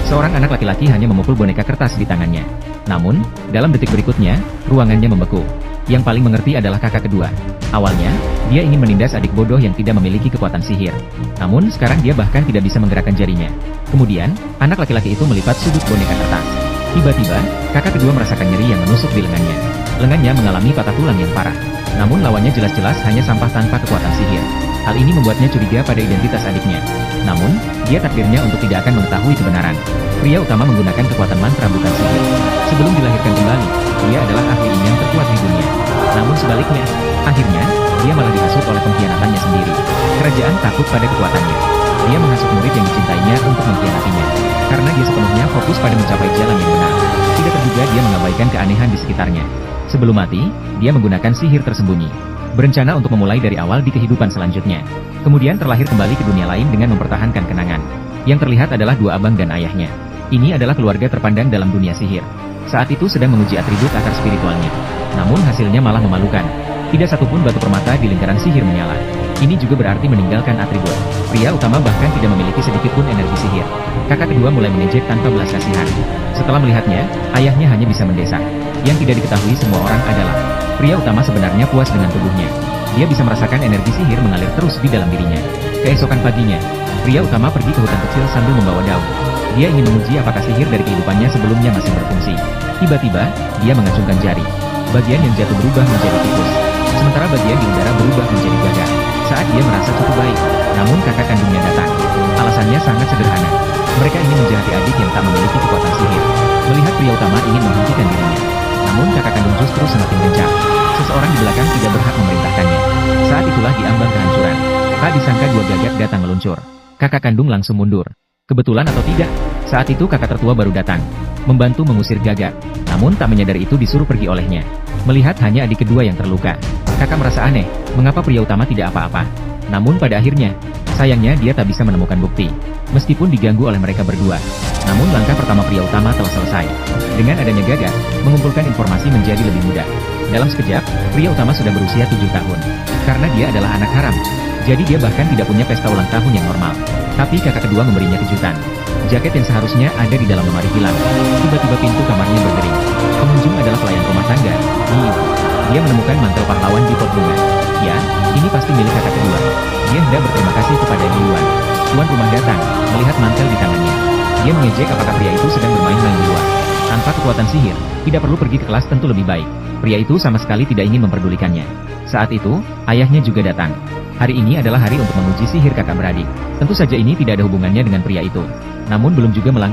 Seorang anak laki-laki hanya memukul boneka kertas di tangannya. Namun, dalam detik berikutnya, ruangannya membeku. Yang paling mengerti adalah kakak kedua. Awalnya, dia ingin menindas adik bodoh yang tidak memiliki kekuatan sihir. Namun, sekarang dia bahkan tidak bisa menggerakkan jarinya. Kemudian, anak laki-laki itu melipat sudut boneka kertas. Tiba-tiba, kakak kedua merasakan nyeri yang menusuk di lengannya. Lengannya mengalami patah tulang yang parah. Namun lawannya jelas-jelas hanya sampah tanpa kekuatan sihir. Hal ini membuatnya curiga pada identitas adiknya. Namun, dia takdirnya untuk tidak akan mengetahui kebenaran. Pria utama menggunakan kekuatan mantra bukan sihir. Sebelum dilahirkan kembali, dia adalah ahli yang terkuat di dunia. Namun sebaliknya, akhirnya, dia malah dihasut oleh pengkhianatannya sendiri. Kerajaan takut pada kekuatannya. Dia menghasut murid yang dicintainya untuk mengkhianatinya. Karena dia sepenuhnya fokus pada mencapai jalan yang benar. Tidak terduga dia mengabaikan keanehan di sekitarnya. Sebelum mati, dia menggunakan sihir tersembunyi. Berencana untuk memulai dari awal di kehidupan selanjutnya. Kemudian terlahir kembali ke dunia lain dengan mempertahankan kenangan. Yang terlihat adalah dua abang dan ayahnya. Ini adalah keluarga terpandang dalam dunia sihir. Saat itu sedang menguji atribut akar spiritualnya. Namun hasilnya malah memalukan. Tidak satupun batu permata di lingkaran sihir menyala. Ini juga berarti meninggalkan atribut. Pria utama bahkan tidak memiliki sedikit pun energi sihir. Kakak kedua mulai mengejek tanpa belas kasihan. Setelah melihatnya, ayahnya hanya bisa mendesak. Yang tidak diketahui semua orang adalah, pria utama sebenarnya puas dengan tubuhnya. Dia bisa merasakan energi sihir mengalir terus di dalam dirinya. Keesokan paginya, pria utama pergi ke hutan kecil sambil membawa daun. Dia ingin menguji apakah sihir dari kehidupannya sebelumnya masih berfungsi. Tiba-tiba, dia mengacungkan jari. Bagian yang jatuh berubah menjadi tikus. Sementara bagian di udara berubah menjadi gagak. Saat dia merasa cukup baik, namun kakak kandungnya datang. Alasannya sangat sederhana. Mereka ingin menjahati adik yang tak memiliki kekuatan sihir. Melihat pria utama ingin menghentikan dirinya. Namun kakak kandung justru semakin gencar. Seseorang di belakang tidak berhak memerintahkannya. Saat itulah diambang kehancuran. Tak disangka dua gagak datang meluncur. Kakak kandung langsung mundur. Kebetulan atau tidak, saat itu kakak tertua baru datang. Membantu mengusir gagak. Namun tak menyadari itu disuruh pergi olehnya. Melihat hanya adik kedua yang terluka. Kakak merasa aneh, mengapa pria utama tidak apa-apa. Namun pada akhirnya, sayangnya dia tak bisa menemukan bukti. Meskipun diganggu oleh mereka berdua. Namun langkah pertama pria utama telah selesai. Dengan adanya gagak, mengumpulkan informasi menjadi lebih mudah. Dalam sekejap, pria utama sudah berusia 7 tahun. Karena dia adalah anak haram. Jadi dia bahkan tidak punya pesta ulang tahun yang normal. Tapi kakak kedua memberinya kejutan. Jaket yang seharusnya ada di dalam lemari hilang. Tiba-tiba pintu kamarnya berdering. Pengunjung adalah pelayan rumah tangga, Liu. Dia menemukan mantel pahlawan di pot bunga. Ya, ini pasti milik kakak kedua. Dia hendak berterima kasih kepada Liuan. Tuan rumah datang, melihat mantel di tangannya. Dia mengejek apakah pria itu sedang bermain-main di luar. Tanpa kekuatan sihir, tidak perlu pergi ke kelas tentu lebih baik. Pria itu sama sekali tidak ingin memperdulikannya. Saat itu, ayahnya juga datang. Hari ini adalah hari untuk menguji sihir kakak beradik. Tentu saja ini tidak ada hubungannya dengan pria itu. Namun belum juga melangkah.